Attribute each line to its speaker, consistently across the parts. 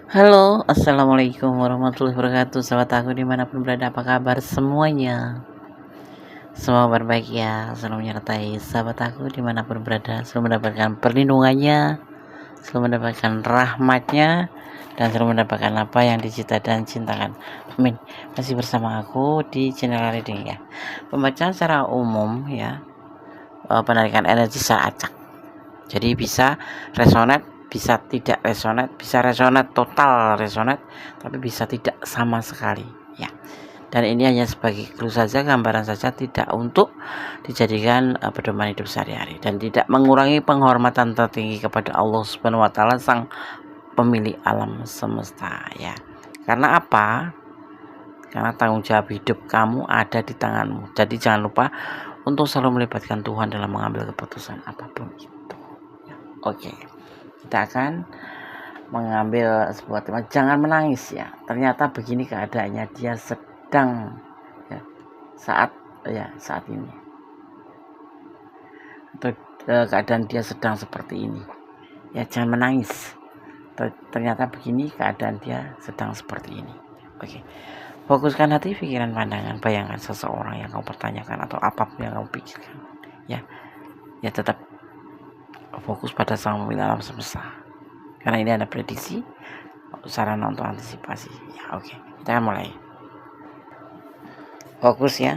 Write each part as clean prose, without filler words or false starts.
Speaker 1: Halo, assalamualaikum warahmatullahi wabarakatuh. Sahabat aku dimanapun berada, apa kabar semuanya? Semua berbaik ya, selalu menyertai sahabat aku dimanapun berada, selalu mendapatkan perlindungannya, selalu mendapatkan rahmatnya, dan selalu mendapatkan apa yang dicita dan cintakan. Amin. Masih bersama aku di channel reading ya. Pembacaan secara umum ya, penarikan energi secara acak. Jadi bisa resonate, bisa tidak resonate, bisa resonate total resonate, tapi bisa tidak sama sekali ya. Dan ini hanya sebagai clue saja, gambaran saja, tidak untuk dijadikan pedoman hidup sehari-hari, dan tidak mengurangi penghormatan tertinggi kepada Allah Subhanahu wa taala, sang pemilik alam semesta ya. Karena apa? Karena tanggung jawab hidup kamu ada di tanganmu. Jadi jangan lupa untuk selalu melibatkan Tuhan dalam mengambil keputusan apapun itu. Oke, kita akan mengambil sebuah tema, jangan menangis ya. Ternyata begini keadaannya, dia sedang ya, saat ini, atau keadaan dia sedang seperti ini ya. Jangan menangis, ternyata begini keadaan dia sedang seperti ini. Oke, fokuskan hati, pikiran, pandangan, bayangkan seseorang yang kamu pertanyakan atau apapun yang kamu pikirkan ya. Ya tetap fokus pada sang pemilik alam semesta, karena ini ada prediksi, sarana untuk antisipasi ya. Oke, kita akan mulai. Fokus ya.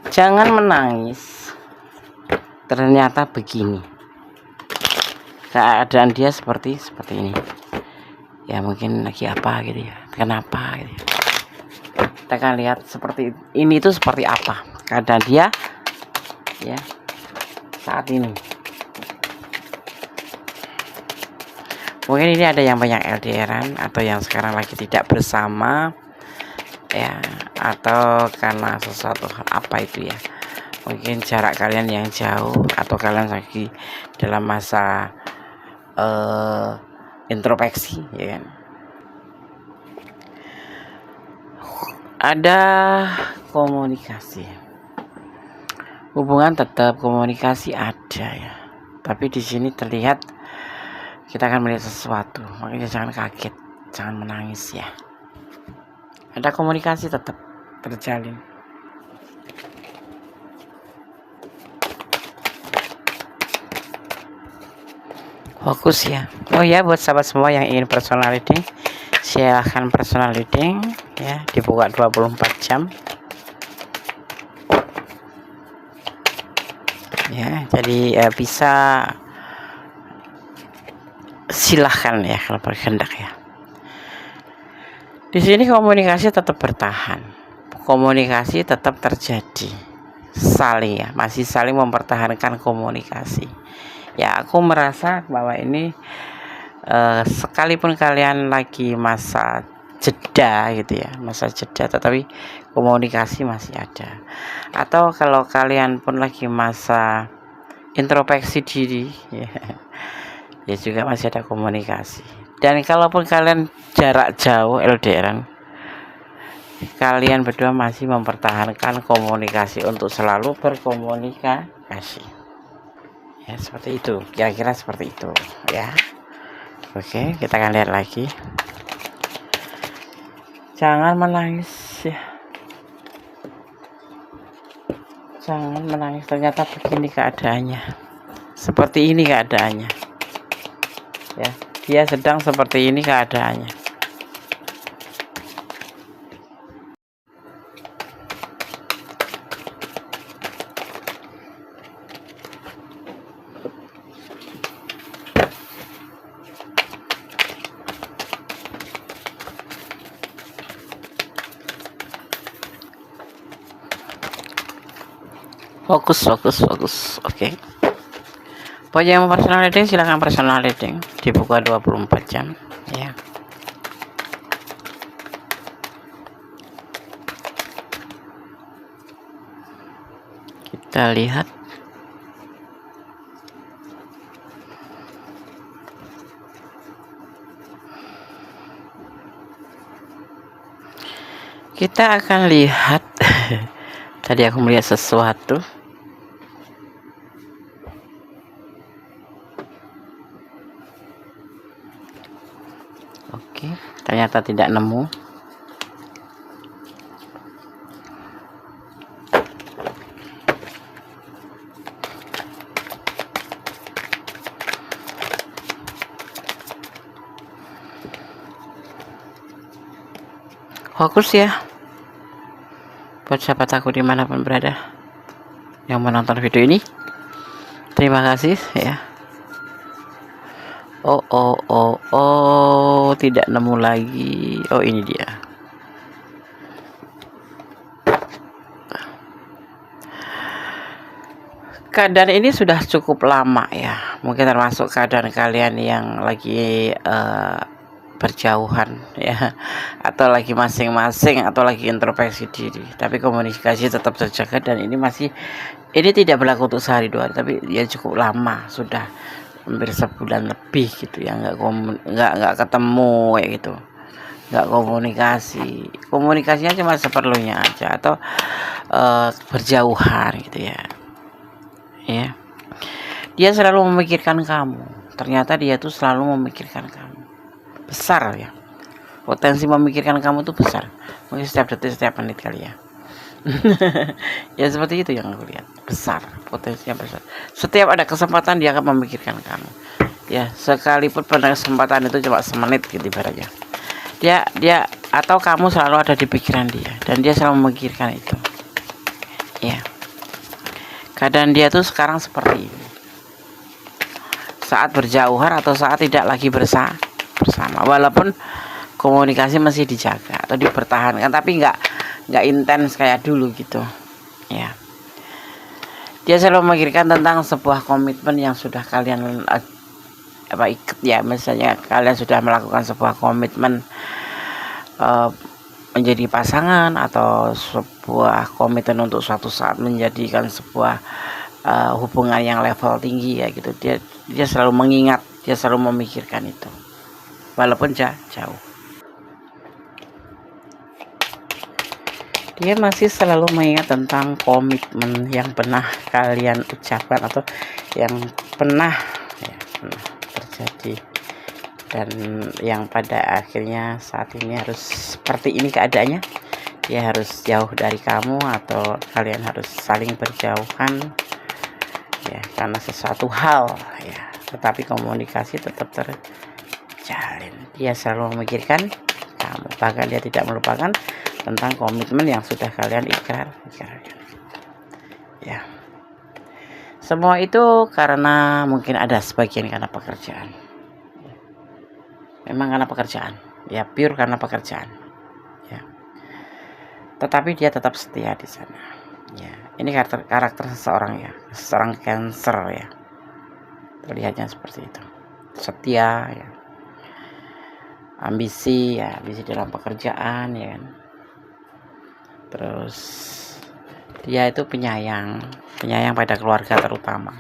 Speaker 1: Jangan menangis, ternyata begini keadaan dia seperti ini ya. Mungkin lagi apa gitu ya, kenapa gitu ya. Kita akan lihat seperti ini itu seperti apa keadaan dia ya saat ini. Mungkin ini ada yang banyak LDRan, atau yang sekarang lagi tidak bersama ya, atau karena sesuatu hal apa itu ya. Mungkin jarak kalian yang jauh, atau kalian lagi dalam masa introspeksi ya kan. Ada komunikasi, hubungan tetap, komunikasi ada ya. Tapi di sini terlihat kita akan melihat sesuatu, makanya jangan kaget, jangan menangis ya. Ada komunikasi tetap terjalin. Fokus ya. Oh ya, buat sahabat semua yang ingin personal reading, silahkan personal reading ya, dibuka 24 jam ya. Jadi bisa silahkan ya kalau berkehendak ya. Di sini komunikasi tetap bertahan, komunikasi tetap terjadi, saling ya, masih saling mempertahankan komunikasi ya. Aku merasa bahwa ini sekalipun kalian lagi masa jeda gitu ya, masa jeda, tetapi komunikasi masih ada. Atau kalau kalian pun lagi masa introspeksi diri ya, ya juga masih ada komunikasi. Dan kalaupun kalian jarak jauh LDRan, kalian berdua masih mempertahankan komunikasi untuk selalu berkomunikasi ya, seperti itu, kira-kira seperti itu ya. Oke, kita akan lihat lagi. Jangan menangis ya, jangan menangis, ternyata begini keadaannya, seperti ini keadaannya ya. Dia sedang seperti ini keadaannya. Fokus. Oke. Buat yang mau personal reading, silahkan personal reading, dibuka 24 jam ya. Kita lihat. Kita akan lihat. Tadi aku melihat sesuatu Oke, ternyata tidak nemu. Fokus ya buat sahabat aku dimanapun berada yang menonton video ini. Terima kasih ya. Oh, tidak nemu lagi. Oh, ini dia. Keadaan ini sudah cukup lama ya, mungkin termasuk keadaan kalian yang lagi berjauhan ya, atau lagi masing-masing, atau lagi introspeksi diri, tapi komunikasi tetap terjaga. Dan ini tidak berlaku untuk sehari dua hari, tapi ya cukup lama, sudah hampir sebulan lebih gitu ya, nggak ketemu ya gitu, nggak komunikasinya cuma seperlunya aja, atau berjauhan gitu ya. Dia selalu memikirkan kamu, ternyata dia tuh selalu memikirkan kamu, besar ya, potensi memikirkan kamu tuh besar, mungkin setiap detik, setiap menit kali ya. Ya seperti itu yang aku lihat, besar, potensinya besar. Setiap ada kesempatan dia akan memikirkan kamu ya, sekalipun pada kesempatan itu cuma semenit gitu ibaratnya. Dia atau kamu selalu ada di pikiran dia, dan dia selalu memikirkan itu ya. Keadaan dia tuh sekarang seperti ini, saat berjauhan atau saat tidak lagi bersama, walaupun komunikasi masih dijaga atau dipertahankan, tapi nggak intens kayak dulu gitu ya. Dia selalu memikirkan tentang sebuah komitmen yang sudah kalian ikat ya, misalnya kalian sudah melakukan sebuah komitmen menjadi pasangan, atau sebuah komitmen untuk suatu saat menjadikan sebuah hubungan yang level tinggi ya gitu. Dia selalu mengingat, dia selalu memikirkan itu walaupun jauh. Dia masih selalu mengingat tentang komitmen yang pernah kalian ucapkan, atau yang pernah terjadi, dan yang pada akhirnya saat ini harus seperti ini keadaannya. Dia harus jauh dari kamu, atau kalian harus saling berjauhan ya, karena sesuatu hal ya, tetapi komunikasi tetap terjalin. Dia selalu memikirkan kamu, bahkan dia tidak melupakan tentang komitmen yang sudah kalian ikrarkan ya. Semua itu karena mungkin ada sebagian karena pekerjaan, memang karena pekerjaan ya, pure karena pekerjaan ya, tetapi dia tetap setia di sana ya. Ini karakter seseorang ya, seorang Cancer ya, terlihatnya seperti itu, setia ya, ambisi dalam pekerjaan ya kan. Terus dia itu penyayang pada keluarga terutama,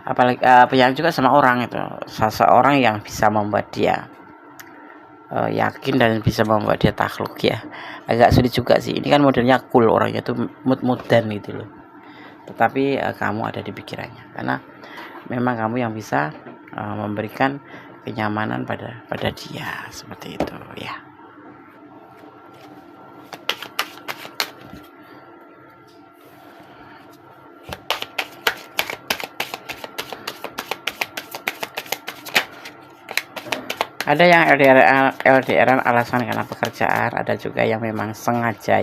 Speaker 1: apalagi penyayang juga sama orang itu, seseorang yang bisa membuat dia yakin dan bisa membuat dia takluk ya. Agak sulit juga sih, ini kan modelnya cool, orangnya tuh mood-moodan gitu loh, tetapi kamu ada di pikirannya, karena memang kamu yang bisa memberikan kenyamanan pada dia, seperti itu ya. Ada yang LDRan alasan karena pekerjaan, ada juga yang memang sengaja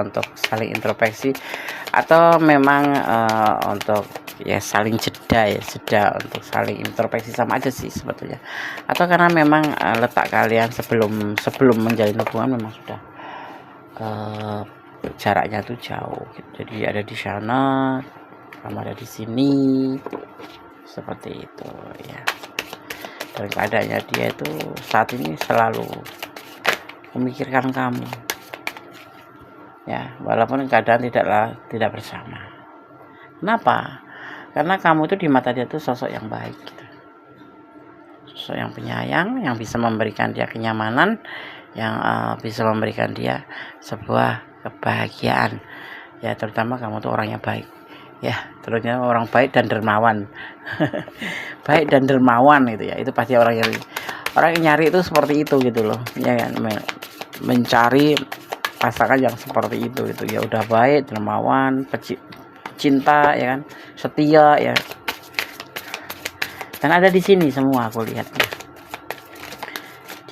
Speaker 1: untuk saling introspeksi, atau memang untuk ya saling jeda untuk saling introspeksi, sama aja sih sebetulnya. Atau karena memang letak kalian sebelum menjalin hubungan memang sudah jaraknya tuh jauh gitu. Jadi ada di sana, kamu ada di sini, seperti itu ya. Dan keadaannya dia itu saat ini selalu memikirkan kamu ya, walaupun keadaan tidak bersama. Kenapa? Karena kamu itu di mata dia tuh sosok yang baik gitu. Sosok yang penyayang, yang bisa memberikan dia kenyamanan, yang bisa memberikan dia sebuah kebahagiaan ya. Terutama kamu tuh orangnya baik ya, terusnya orang baik dan dermawan. Baik dan dermawan itu ya, itu pasti orang yang orang yang nyari itu seperti itu gitu loh ya kan, mencari pasangan yang seperti itu gitu ya, udah baik, dermawan, cinta ya kan, setia ya. Dan ada di sini semua aku lihat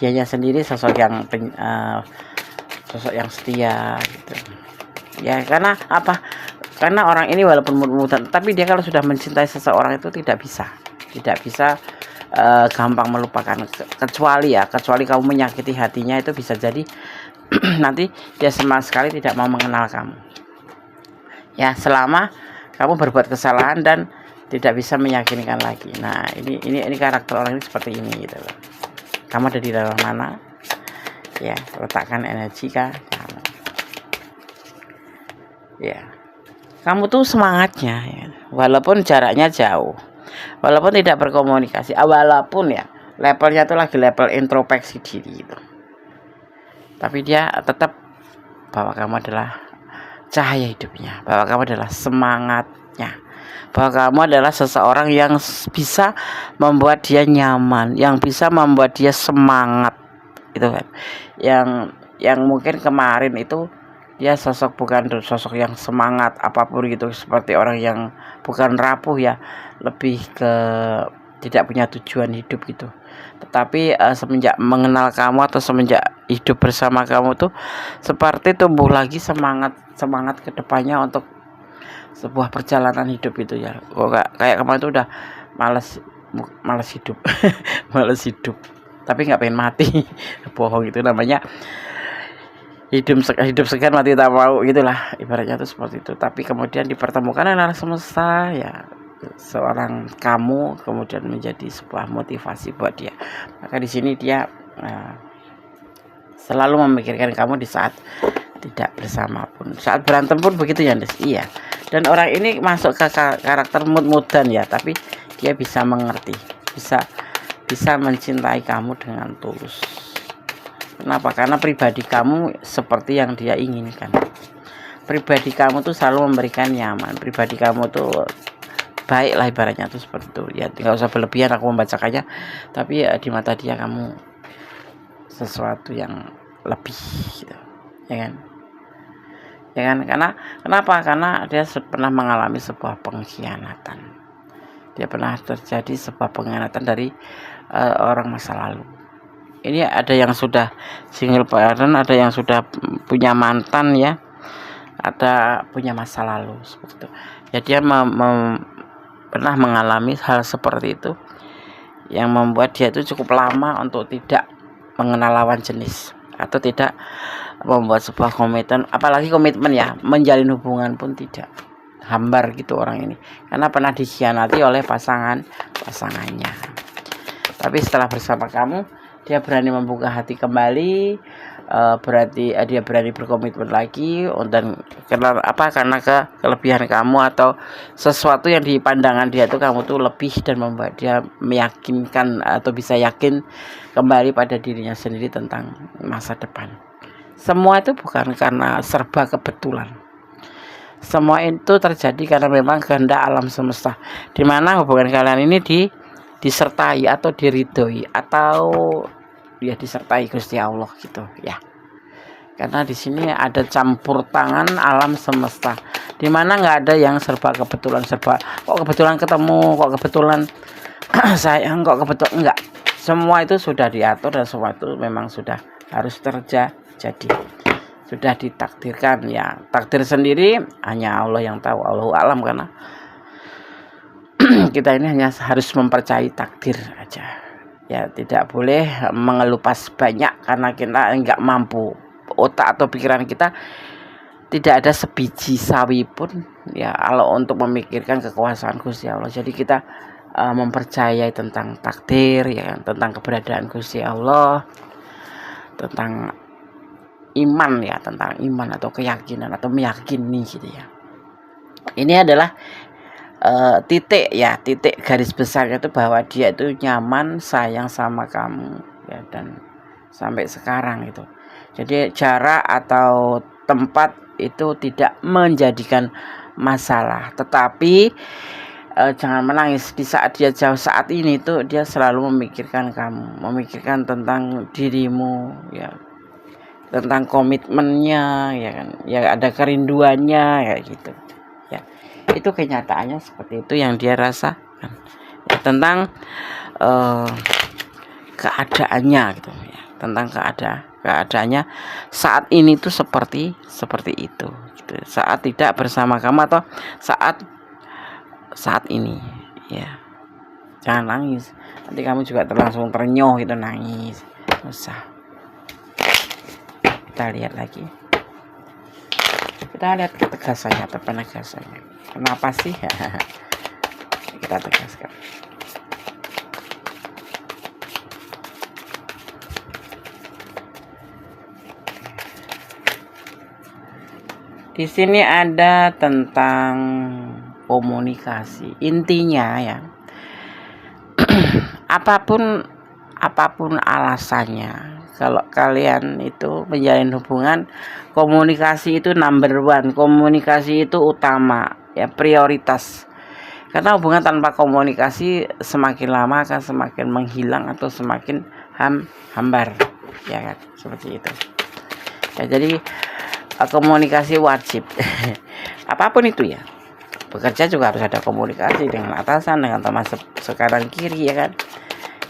Speaker 1: dianya sendiri sosok yang sosok yang setia gitu ya. Karena apa? Karena orang ini walaupun muda, tapi dia kalau sudah mencintai seseorang itu tidak bisa gampang melupakan, kecuali kamu menyakiti hatinya, itu bisa jadi nanti dia sama sekali tidak mau mengenal kamu ya, selama kamu berbuat kesalahan dan tidak bisa meyakinkan lagi. Nah ini karakter orang ini seperti ini gitu loh. Kamu ada di dalam mana ya, letakkan energi kamu ya. Kamu tuh semangatnya ya, walaupun jaraknya jauh, walaupun tidak berkomunikasi, walaupun ya levelnya tuh lagi level introspeksi diri gitu, tapi dia tetap bahwa kamu adalah cahaya hidupnya, bahwa kamu adalah semangatnya, bahwa kamu adalah seseorang yang bisa membuat dia nyaman, yang bisa membuat dia semangat gitu kan. Yang mungkin kemarin itu dia bukan sosok yang semangat apapun gitu, seperti orang yang bukan rapuh ya, lebih ke tidak punya tujuan hidup gitu. Tetapi semenjak mengenal kamu atau semenjak hidup bersama kamu tuh seperti tumbuh lagi semangat kedepannya untuk sebuah perjalanan hidup itu ya. Kayak kemarin tuh udah males hidup males hidup, tapi nggak pengen mati bohong, itu namanya hidup segan mati tak mau gitulah, ibaratnya tuh seperti itu. Tapi kemudian dipertemukan alam semesta ya, seorang kamu kemudian menjadi sebuah motivasi buat dia. Maka di sini dia selalu memikirkan kamu di saat tidak bersama pun, saat berantem pun begitu ya Des. Iya. Dan orang ini masuk ke karakter mood-moodan ya, tapi dia bisa mengerti, bisa mencintai kamu dengan tulus. Kenapa? Karena pribadi kamu seperti yang dia inginkan. Pribadi kamu tuh selalu memberikan nyaman. Pribadi kamu tuh baik lah, ibaratnya tuh seperti itu ya. Tidak usah berlebihan aku membacakannya, tapi ya di mata dia kamu sesuatu yang lebih gitu, ya kan? Ya kan? Kenapa? Karena dia pernah mengalami sebuah pengkhianatan. Dia pernah terjadi sebuah pengkhianatan dari orang masa lalu. Ini ada yang sudah single parent, ada yang sudah punya mantan ya, ada punya masa lalu seperti itu. Ya dia pernah mengalami hal seperti itu yang membuat dia itu cukup lama untuk tidak mengenal lawan jenis, atau tidak membuat sebuah komitmen, apalagi komitmen ya, menjalin hubungan pun tidak, hambar gitu orang ini, karena pernah dikhianati oleh pasangannya. Tapi setelah bersama kamu, dia berani membuka hati kembali, berarti dia berani berkomitmen lagi. Dan karena kelebihan kamu atau sesuatu yang di pandangan dia tuh kamu tuh lebih, dan membuat dia meyakinkan atau bisa yakin kembali pada dirinya sendiri tentang masa depan. Semua itu bukan karena serba kebetulan. Semua itu terjadi karena memang kehendak alam semesta, di mana hubungan kalian ini disertai atau diridhoi, atau ya disertai Gusti Allah gitu ya. Karena di sini ada campur tangan alam semesta, di mana nggak ada yang serba kebetulan, kok kebetulan ketemu, kok kebetulan sayang, kok kebetulan enggak. Semua itu sudah diatur dan semua itu memang sudah harus terjadi, sudah ditakdirkan ya. Takdir sendiri hanya Allah yang tahu, Allahu alam, karena kita ini hanya harus mempercayai takdir aja ya, tidak boleh mengelupas banyak karena kita enggak mampu. Otak atau pikiran kita tidak ada sebiji sawi pun ya kalau untuk memikirkan kekuasaan Gusti Allah. Jadi kita mempercayai tentang takdir ya, tentang keberadaan Gusti Allah, tentang iman ya, tentang iman atau keyakinan atau meyakini gitu ya. Ini adalah titik garis besarnya itu, bahwa dia itu nyaman, sayang sama kamu ya, dan sampai sekarang itu. Jadi jarak atau tempat itu tidak menjadikan masalah, tetapi jangan menangis. Di saat dia jauh saat ini tuh dia selalu memikirkan kamu, memikirkan tentang dirimu, ya, tentang komitmennya, ya kan, ya ada kerinduannya, ya gitu, ya. Itu kenyataannya seperti itu yang dia rasakan, ya, tentang keadaannya gitu, ya, tentang keadaannya saat ini tuh seperti itu gitu. Saat tidak bersama kamu atau saat ini, ya. Jangan nangis, nanti kamu juga langsung ternyuh gitu, nangis. Usah. Kita lihat lagi, kita lihat ketegasannya atau penegasannya. Kenapa sih? Kita tegaskan. Di sini ada tentang komunikasi. Intinya ya, apapun alasannya, kalau kalian itu menjalin hubungan, komunikasi itu number one, komunikasi itu utama, ya, prioritas. Karena hubungan tanpa komunikasi semakin lama akan semakin menghilang atau semakin hambar, ya kan, seperti itu. Ya, jadi komunikasi wajib. Apapun itu ya, bekerja juga harus ada komunikasi dengan atasan, dengan teman sekarang kiri, ya kan.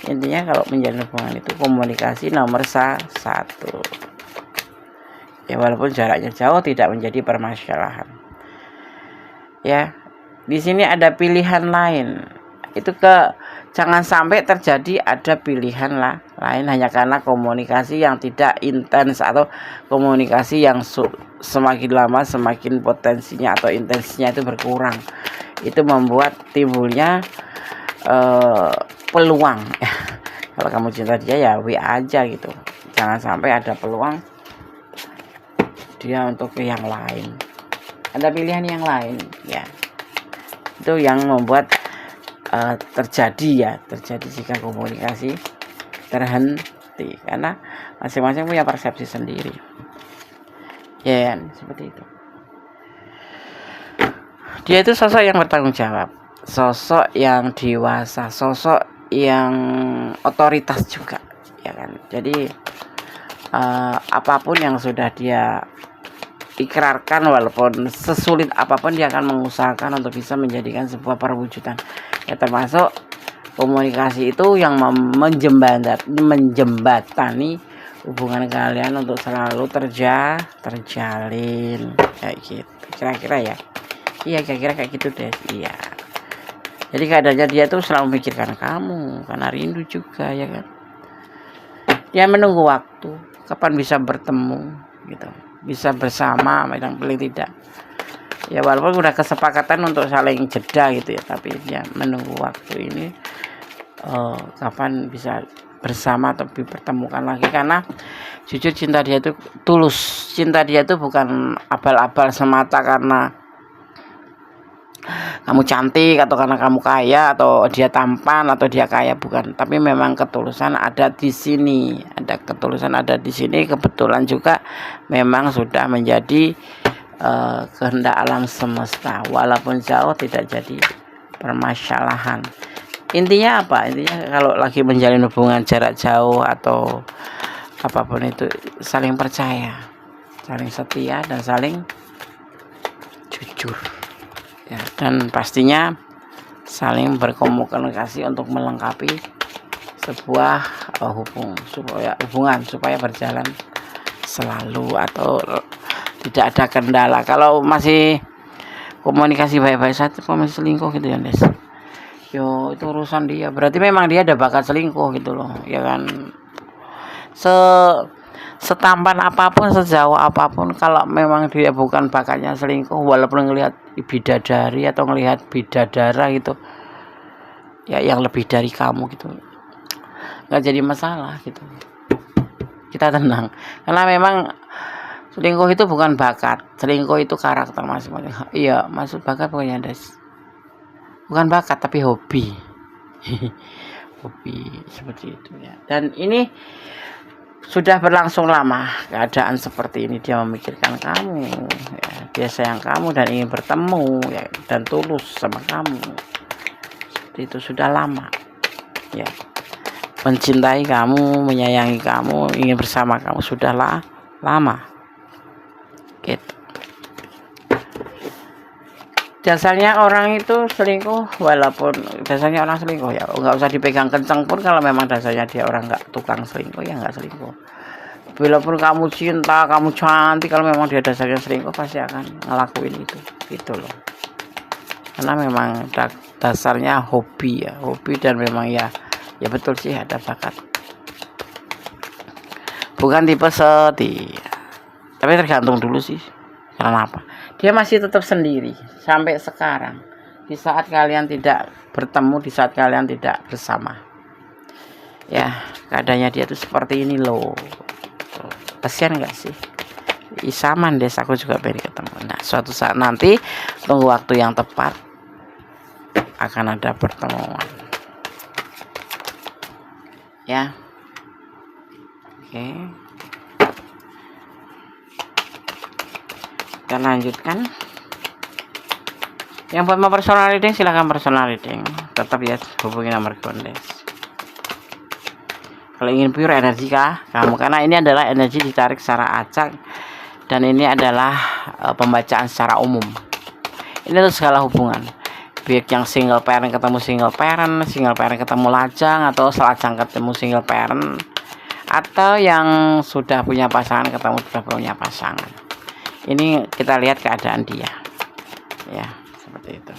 Speaker 1: Intinya kalau menjalin hubungan itu komunikasi nomor satu, ya, walaupun jaraknya jauh tidak menjadi permasalahan, ya. Di sini ada pilihan lain, itu jangan sampai terjadi ada pilihan lain hanya karena komunikasi yang tidak intens atau komunikasi yang semakin lama semakin potensinya atau intensinya itu berkurang. Itu membuat timbulnya peluang. Kalau kamu cinta dia, ya WA aja gitu. Jangan sampai ada peluang dia untuk ke yang lain. Ada pilihan yang lain, ya. Itu yang membuat terjadi jika komunikasi terhenti, karena masing-masing punya persepsi sendiri, ya, seperti itu. Dia itu sosok yang bertanggung jawab, sosok yang dewasa, sosok yang otoritas juga, ya kan. Jadi apapun yang sudah dia ikrarkan, walaupun sesulit apapun, dia akan mengusahakan untuk bisa menjadikan sebuah perwujudan, ya, termasuk komunikasi itu yang menjembatani hubungan kalian untuk selalu terjalin, kayak gitu kira-kira, ya. Iya, kira-kira kayak gitu deh, iya. Jadi keadaannya dia tuh selalu memikirkan kamu karena rindu juga, ya kan. Dia menunggu waktu kapan bisa bertemu gitu, bisa bersama, yang paling tidak, ya, walaupun udah kesepakatan untuk saling jeda gitu ya, tapi dia menunggu waktu ini kapan bisa bersama atau dipertemukan lagi. Karena jujur cinta dia itu tulus, cinta dia itu bukan abal-abal semata karena kamu cantik atau karena kamu kaya atau dia tampan atau dia kaya, bukan. Tapi memang ketulusan ada di sini, kebetulan juga memang sudah menjadi kehendak alam semesta, walaupun jauh tidak jadi permasalahan. Intinya apa? Intinya kalau lagi menjalin hubungan jarak jauh atau apapun itu, saling percaya, saling setia, dan saling jujur, ya, dan pastinya saling berkomunikasi untuk melengkapi sebuah hubungan supaya berjalan selalu atau tidak ada kendala. Kalau masih komunikasi baik-baik saja, masih selingkuh gitu ya, Des, yo, itu urusan dia, berarti memang dia ada bakat selingkuh gitu loh, ya kan. Setampan apapun, sejauh apapun, kalau memang dia bukan bakatnya selingkuh, walaupun ngelihat bidadari atau ngelihat bidadara gitu, ya, yang lebih dari kamu gitu, nggak jadi masalah gitu. Kita tenang, karena memang selingkuh itu bukan bakat, selingkuh itu karakter masing-masing. Iya, maksud bakat pokoknya, Des, bukan bakat tapi hobi. Hobi seperti itu, ya. Dan ini sudah berlangsung lama keadaan seperti ini. Dia memikirkan kamu, ya, dia sayang kamu dan ingin bertemu, ya, dan tulus sama kamu. seperti itu, sudah lama ya. Mencintai kamu, menyayangi kamu, ingin bersama kamu sudah lama gitu. Dasarnya orang itu selingkuh, walaupun dasarnya orang selingkuh ya nggak usah dipegang kencang pun, kalau memang dasarnya dia orang nggak tukang selingkuh ya nggak selingkuh. Walaupun kamu cinta, kamu cantik, kalau memang dia dasarnya selingkuh pasti akan ngelakuin itu gitu loh. Karena memang dasarnya hobi ya, hobi, dan memang ya betul sih ada bakat. Bukan tipe setia, tapi tergantung dulu sih. Karena apa? Dia masih tetap sendiri sampai sekarang. Di saat kalian tidak bertemu, di saat kalian tidak bersama, ya keadaannya dia tuh seperti ini loh. Kasian nggak sih? Isaman deh, aku juga pengen ketemu. Nah, suatu saat nanti, tunggu waktu yang tepat, akan ada pertemuan. Ya, oke. Kita lanjutkan. Yang mau personal reading silahkan personal reading, tetap ya hubungi nomor kondes. Kalau ingin pure energi kamu, karena ini adalah energi ditarik secara acak, dan ini adalah pembacaan secara umum. Ini tuh segala hubungan, baik yang single parent ketemu single parent ketemu lajang, atau selajang ketemu single parent, atau yang sudah punya pasangan ketemu sudah punya pasangan. Ini kita lihat keadaan dia ya, seperti itu.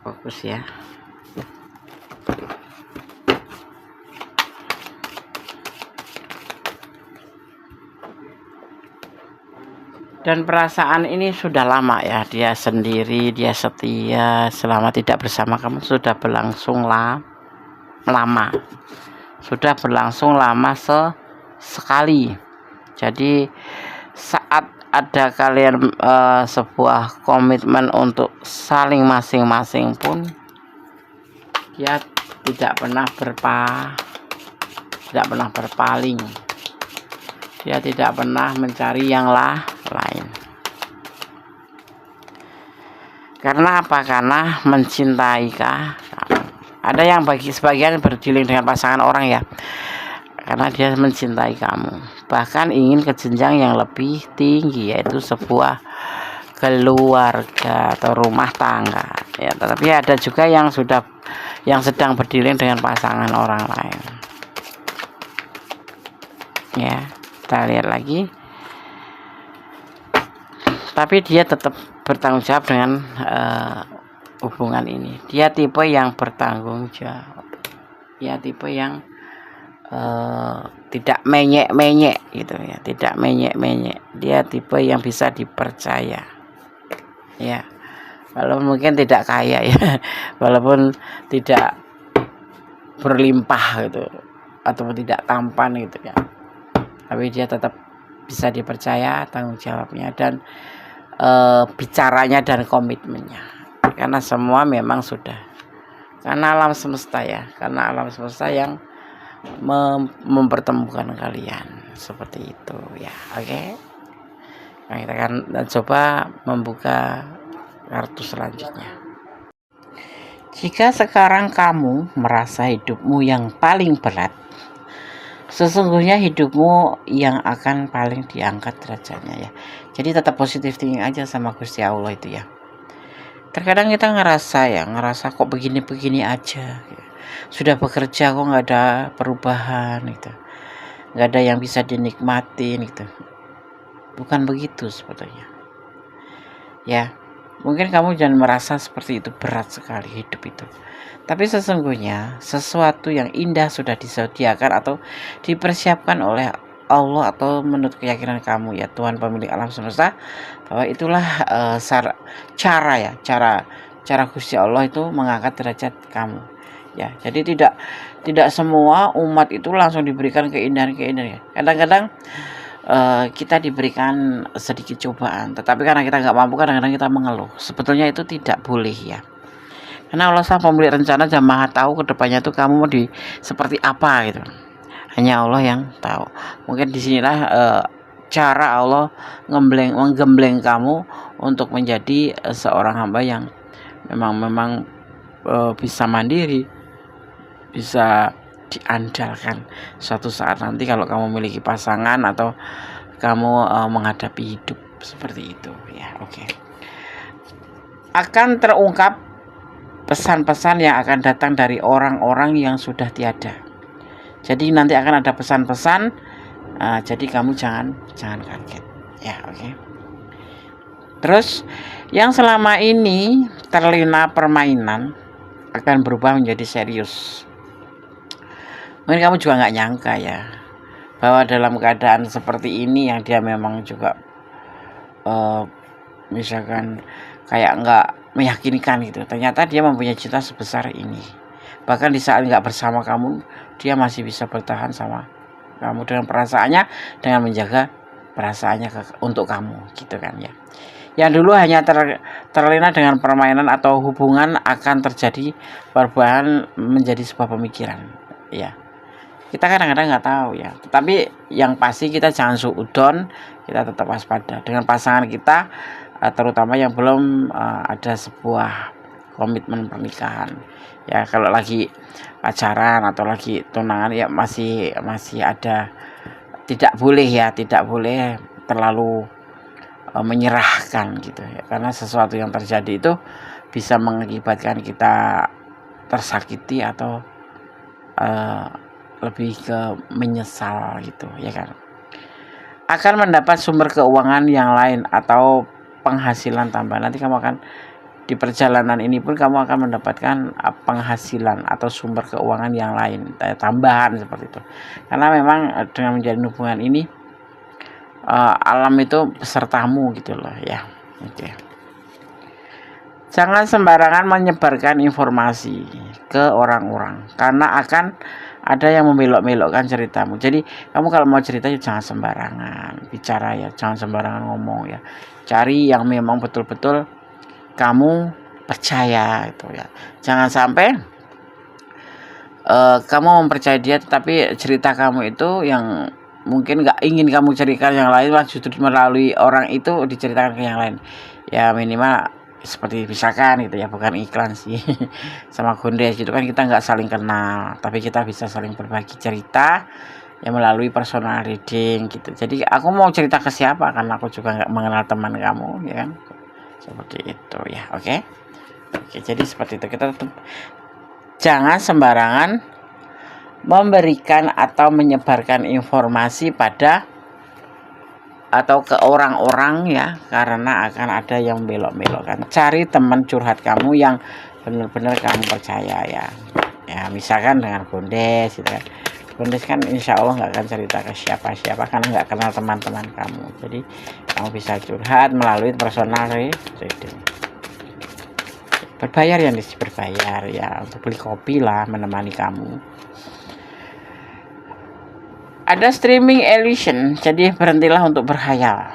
Speaker 1: Fokus ya. Dan perasaan ini sudah lama ya, dia sendiri, dia setia selama tidak bersama kamu, sudah berlangsung lama. Sudah berlangsung lama sekali. Jadi saat ada kalian sebuah komitmen untuk saling masing-masing pun, dia tidak pernah berpaling. Dia tidak pernah mencari yang lain. Karena apa? Karena mencintai kamu. Ada yang sebagian berdealing dengan pasangan orang ya, karena dia mencintai kamu, bahkan ingin ke jenjang yang lebih tinggi, yaitu sebuah keluarga atau rumah tangga ya. Tetapi ada juga yang sedang berdealing dengan pasangan orang lain ya. Kita lihat lagi, tapi dia tetap bertanggung jawab dengan hubungan ini. Dia tipe yang bertanggung jawab, ya tipe yang tidak menyek-menyek gitu ya, tidak menyek-menyek. Dia tipe yang bisa dipercaya ya, walaupun mungkin tidak kaya ya, walaupun tidak berlimpah gitu, ataupun tidak tampan gitu ya, tapi dia tetap bisa dipercaya tanggung jawabnya dan bicaranya dan komitmennya. Karena semua memang sudah, karena alam semesta ya, karena alam semesta yang mempertemukan kalian seperti itu ya. Oke. Nah, kita akan coba membuka kartu selanjutnya. Jika sekarang kamu merasa hidupmu yang paling berat, sesungguhnya hidupmu yang akan paling diangkat derajatnya ya. Jadi tetap positif thinking aja sama Gusti Allah itu ya. Terkadang kita ngerasa kok begini-begini aja ya. Sudah bekerja kok nggak ada perubahan gitu, nggak ada yang bisa dinikmatin gitu. Bukan begitu sebetulnya ya. Mungkin kamu jangan merasa seperti itu, berat sekali hidup itu, tapi sesungguhnya sesuatu yang indah sudah disediakan atau dipersiapkan oleh Allah, atau menurut keyakinan kamu ya, Tuhan pemilik alam semesta, bahwa itulah cara Gusti Allah itu mengangkat derajat kamu ya. Jadi tidak semua umat itu langsung diberikan keindahan. Kadang-kadang kita diberikan sedikit cobaan, tetapi karena kita nggak mampu, kadang-kadang kita mengeluh. Sebetulnya itu tidak boleh ya, karena Allah Sang Pemilik Rencana dan Maha tahu kedepannya itu kamu mau seperti apa gitu. Hanya Allah yang tahu. Mungkin disinilah cara Allah menggembleng kamu untuk menjadi seorang hamba yang memang bisa mandiri, bisa diandalkan suatu saat nanti kalau kamu memiliki pasangan atau kamu menghadapi hidup seperti itu ya. Oke. Akan terungkap pesan-pesan yang akan datang dari orang-orang yang sudah tiada. Jadi nanti akan ada pesan-pesan, jadi kamu jangan kaget ya. Oke. Terus yang selama ini terlena permainan akan berubah menjadi serius. Mungkin kamu juga nggak nyangka ya, bahwa dalam keadaan seperti ini yang dia memang juga misalkan kayak nggak meyakinkan gitu, ternyata dia mempunyai cinta sebesar ini. Bahkan di saat nggak bersama kamu, dia masih bisa bertahan sama kamu dengan perasaannya, dengan menjaga perasaannya untuk kamu gitu kan ya. Yang dulu hanya terlena dengan permainan atau hubungan akan terjadi perubahan menjadi sebuah pemikiran ya. Kita kadang-kadang nggak tahu ya, tapi yang pasti kita jangan suudon, kita tetap waspada dengan pasangan kita, terutama yang belum ada sebuah komitmen pernikahan ya. Kalau lagi pacaran atau lagi tunangan ya masih ada, tidak boleh terlalu menyerahkan gitu ya, karena sesuatu yang terjadi itu bisa mengakibatkan kita tersakiti atau lebih ke menyesal gitu ya kan. Akan mendapat sumber keuangan yang lain atau penghasilan tambahan. Nanti kamu akan di perjalanan ini pun kamu akan mendapatkan penghasilan atau sumber keuangan yang lain tambahan seperti itu. Karena memang dengan menjalin hubungan ini alam itu pesertamu gitu loh ya. Oke. Jangan sembarangan menyebarkan informasi ke orang-orang, karena akan ada yang membelok-belokkan ceritamu. Jadi kamu kalau mau cerita ya jangan sembarangan bicara ya, jangan sembarangan ngomong ya. Cari yang memang betul-betul kamu percaya itu ya. Jangan sampai kamu mempercayai dia tetapi cerita kamu itu yang mungkin nggak ingin kamu ceritakan yang lain, malah justru melalui orang itu diceritakan ke yang lain ya. Minimal seperti misalkan gitu ya, bukan iklan sih sama Gondes gitu kan, kita nggak saling kenal tapi kita bisa saling berbagi cerita ya melalui personal reading gitu. Jadi aku mau cerita ke siapa, karena aku juga nggak mengenal teman kamu ya kan, seperti itu ya. Oke, jadi seperti itu. Kita tetap jangan sembarangan memberikan atau menyebarkan informasi pada atau ke orang-orang ya, karena akan ada yang belok-belokkan. Cari teman curhat kamu yang benar-benar kamu percaya ya. Ya misalkan dengan Gondes gitu kan. Gondes kan insya Allah nggak akan cerita ke siapa-siapa karena nggak kenal teman-teman kamu. Jadi kamu bisa curhat melalui personal reading. Berbayar ya, berbayar ya, untuk beli kopi lah menemani kamu. Ada streaming illusion, jadi berhentilah untuk berhayal.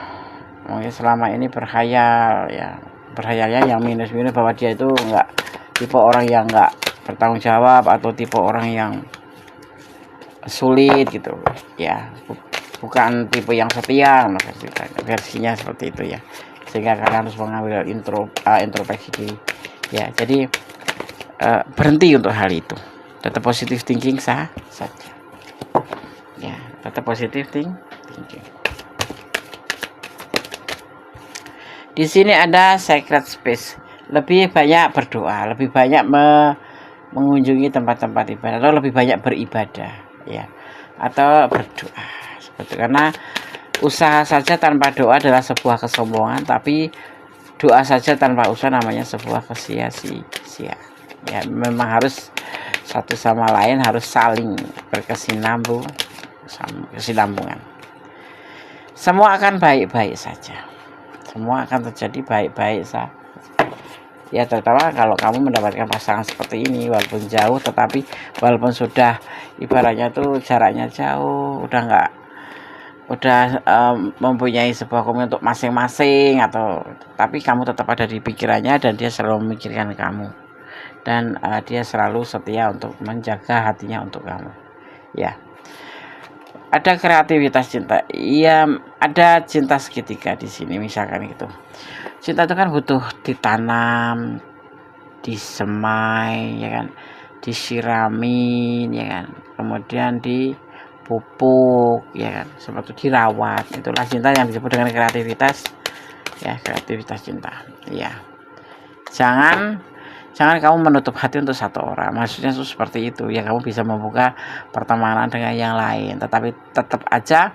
Speaker 1: Selama ini berhayal ya, berhayalnya yang minus-minus, bahwa dia itu nggak tipe orang yang nggak bertanggung jawab atau tipe orang yang sulit gitu ya, bukan tipe yang setia, versinya seperti itu ya. Sehingga kalian harus mengambil introspeksi diri ya. Jadi berhenti untuk hal itu, tetap positive thinking saja ya, tetap positive thinking. Di sini ada sacred space, lebih banyak berdoa, lebih banyak mengunjungi tempat-tempat ibadah, atau lebih banyak beribadah ya, atau berdoa seperti. Karena usaha saja tanpa doa adalah sebuah kesombongan, tapi doa saja tanpa usaha namanya sebuah kesia-sia ya. Memang harus satu sama lain harus saling kesinambungan. Semua akan baik-baik saja, semua akan terjadi baik-baik saja ya. Terutama kalau kamu mendapatkan pasangan seperti ini, walaupun jauh, tetapi walaupun sudah ibaratnya tuh jaraknya jauh, udah mempunyai sebuah komitmen untuk masing-masing, atau tapi kamu tetap ada di pikirannya dan dia selalu memikirkan kamu, dan dia selalu setia untuk menjaga hatinya untuk kamu ya. Ada kreativitas cinta. Iya, ada cinta segitiga di sini misalkan gitu. Cinta itu kan butuh ditanam, disemai, ya kan, disiramin, ya kan, kemudian dipupuk, ya kan, seperti dirawat. Itulah cinta yang disebut dengan kreativitas, ya, kreativitas cinta. Ya, jangan kamu menutup hati untuk satu orang, maksudnya itu seperti itu ya. Kamu bisa membuka pertemanan dengan yang lain, tetapi tetap aja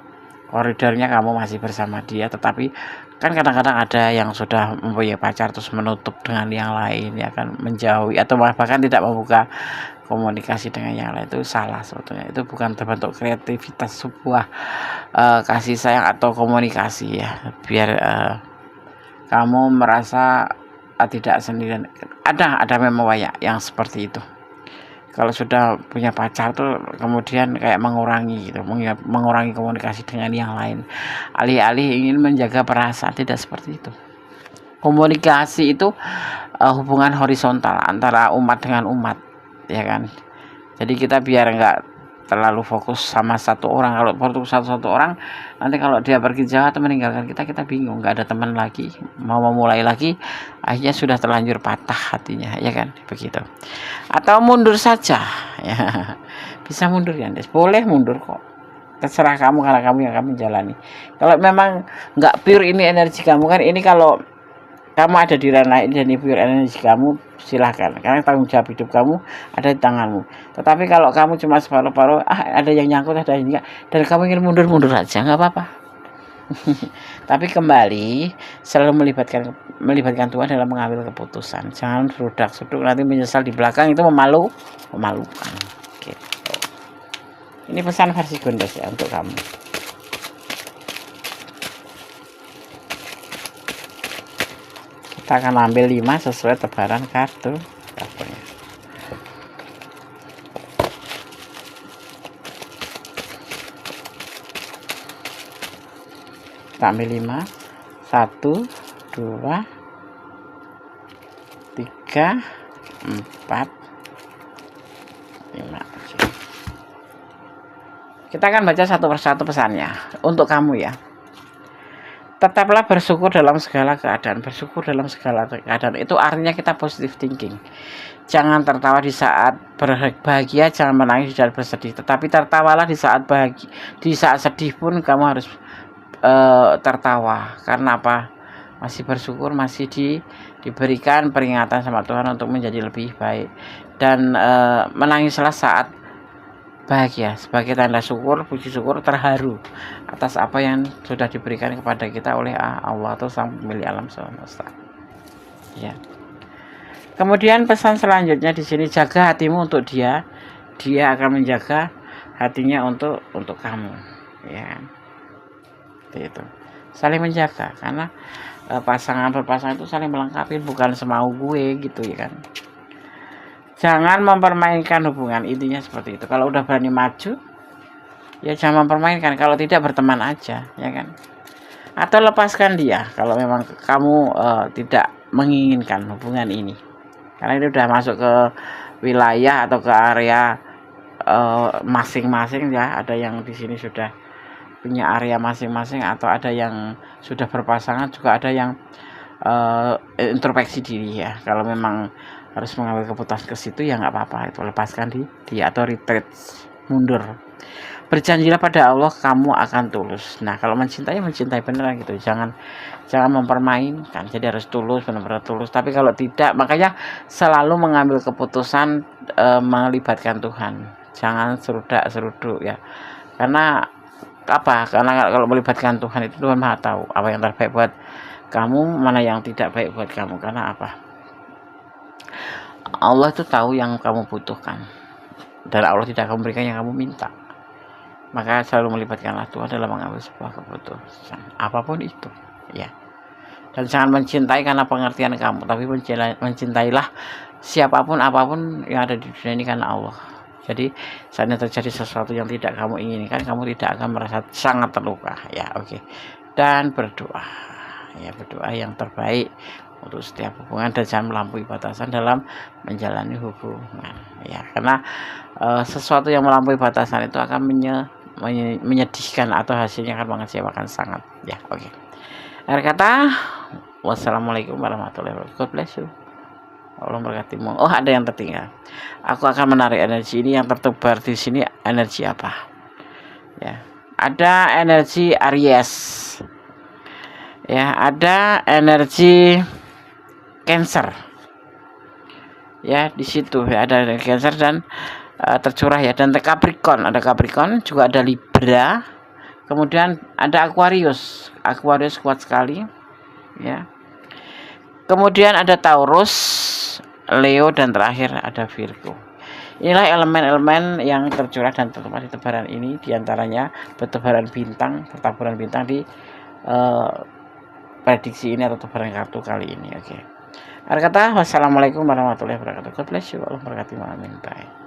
Speaker 1: koridornya kamu masih bersama dia. Tetapi kan kadang-kadang ada yang sudah mempunyai pacar terus menutup dengan yang lain, ya kan, menjauhi atau bahkan tidak membuka komunikasi dengan yang lain. Itu salah sebetulnya. Itu bukan terbentuk kreativitas sebuah kasih sayang atau komunikasi, ya. Biar kamu merasa tidak sendirian. Ada memang banyak yang seperti itu. Kalau sudah punya pacar tuh kemudian kayak mengurangi gitu, mengurangi komunikasi dengan yang lain, alih-alih ingin menjaga perasaan. Tidak seperti itu. Komunikasi itu hubungan horizontal antara umat dengan umat, ya kan. Jadi kita biar enggak terlalu fokus sama satu orang. Kalau fokus satu orang, nanti kalau dia pergi jauh atau meninggalkan kita, kita bingung, nggak ada teman lagi, mau memulai lagi akhirnya sudah terlanjur patah hatinya, ya kan, begitu. Atau mundur saja, ya. Bisa mundur ya, boleh mundur kok, terserah kamu, karena kamu yang akan menjalani. Kalau memang nggak pure ini energi kamu kan, ini kalau kamu ada di ranah ini dan pure energi kamu, silahkan, karena tanggung jawab hidup kamu ada di tanganmu. Tetapi kalau kamu cuma separuh-paruh, ada yang nyangkut, ada yang enggak, dan kamu ingin mundur aja, nggak apa-apa. Tapi kembali selalu melibatkan Tuhan dalam mengambil keputusan. Jangan serudak-seruduk, nanti menyesal di belakang, itu memalukan. Gitu. Ini pesan versi Gondes ya untuk kamu. Kita akan ambil 5 sesuai tebaran kartunya. Kita ambil 5, 1, 2, 3, 4, 5. Kita akan baca satu persatu pesannya untuk kamu ya. Tetaplah bersyukur dalam segala keadaan. Bersyukur dalam segala keadaan itu artinya kita positive thinking. Jangan tertawa di saat berbahagia, jangan menangis di saat bersedih. Tetapi tertawalah di saat bahagia. Di saat sedih pun kamu harus tertawa. Karena apa? Masih bersyukur, masih diberikan peringatan sama Tuhan untuk menjadi lebih baik. Dan menangislah saat bahagia sebagai tanda syukur, puji syukur, terharu atas apa yang sudah diberikan kepada kita oleh Allah atau Sang Pemilik alam semesta. Ya. Kemudian pesan selanjutnya di sini, jaga hatimu untuk dia akan menjaga hatinya untuk kamu, ya. Itu saling menjaga, karena pasangan berpasangan itu saling melengkapi, bukan semau gue gitu, ya kan. Jangan mempermainkan hubungan, intinya seperti itu. Kalau udah berani maju, ya jangan mempermainkan. Kalau tidak, berteman aja, ya kan. Atau lepaskan dia kalau memang kamu tidak menginginkan hubungan ini, karena ini udah masuk ke wilayah atau ke area masing-masing, ya. Ada yang di sini sudah punya area masing-masing, atau ada yang sudah berpasangan, juga ada yang introspeksi diri, ya. Kalau memang harus mengambil keputusan ke situ, ya nggak apa-apa, itu lepaskan dia atau retreat, mundur. Berjanjilah pada Allah kamu akan tulus. Nah, kalau mencintai beneran gitu. Jangan mempermainkan. Jadi harus tulus, benar-benar tulus. Tapi kalau tidak, makanya selalu mengambil keputusan melibatkan Tuhan. Jangan serudak-seruduk, ya. Karena apa? Karena kalau melibatkan Tuhan itu, Tuhan Maha tahu apa yang terbaik buat kamu, mana yang tidak baik buat kamu. Karena apa? Allah itu tahu yang kamu butuhkan, dan Allah tidak akan memberikan yang kamu minta. Maka selalu melibatkanlah Tuhan dalam mengambil sebuah keputusan, apapun itu, ya. Dan jangan mencintai karena pengertian kamu, tapi mencintailah siapapun apapun yang ada di dunia ini karena Allah. Jadi saatnya terjadi sesuatu yang tidak kamu inginkan, kamu tidak akan merasa sangat terluka, ya. Oke. Dan berdoa, ya, berdoa yang terbaik untuk setiap hubungan, dan jangan melampaui batasan dalam menjalani hubungan, ya. Karena sesuatu yang melampaui batasan itu akan menyedihkan atau hasilnya akan mengecewakan sangat ya. Oke. Akhir kata, wassalamualaikum warahmatullahi wabarakatuh. God bless you. Allah memberkatimu. Oh, ada yang tertinggal. Aku akan menarik energi ini, yang tertebar di sini energi apa? Ya. Ada energi Aries. Ya, ada energi Cancer. Ya, di situ ya, ada Cancer dan tercurah ya, dan Capricorn, ada Capricorn, juga ada Libra, kemudian ada Aquarius kuat sekali ya, kemudian ada Taurus, Leo, dan terakhir ada Virgo. Inilah elemen-elemen yang tercurah dan tertumpah di tebaran ini, diantaranya bertaburan bintang di prediksi ini atau tebaran kartu kali ini. Oke. Akhir kata, wassalamualaikum warahmatullahi wabarakatuh. God bless you. Allah memberkati. Amin. Bye.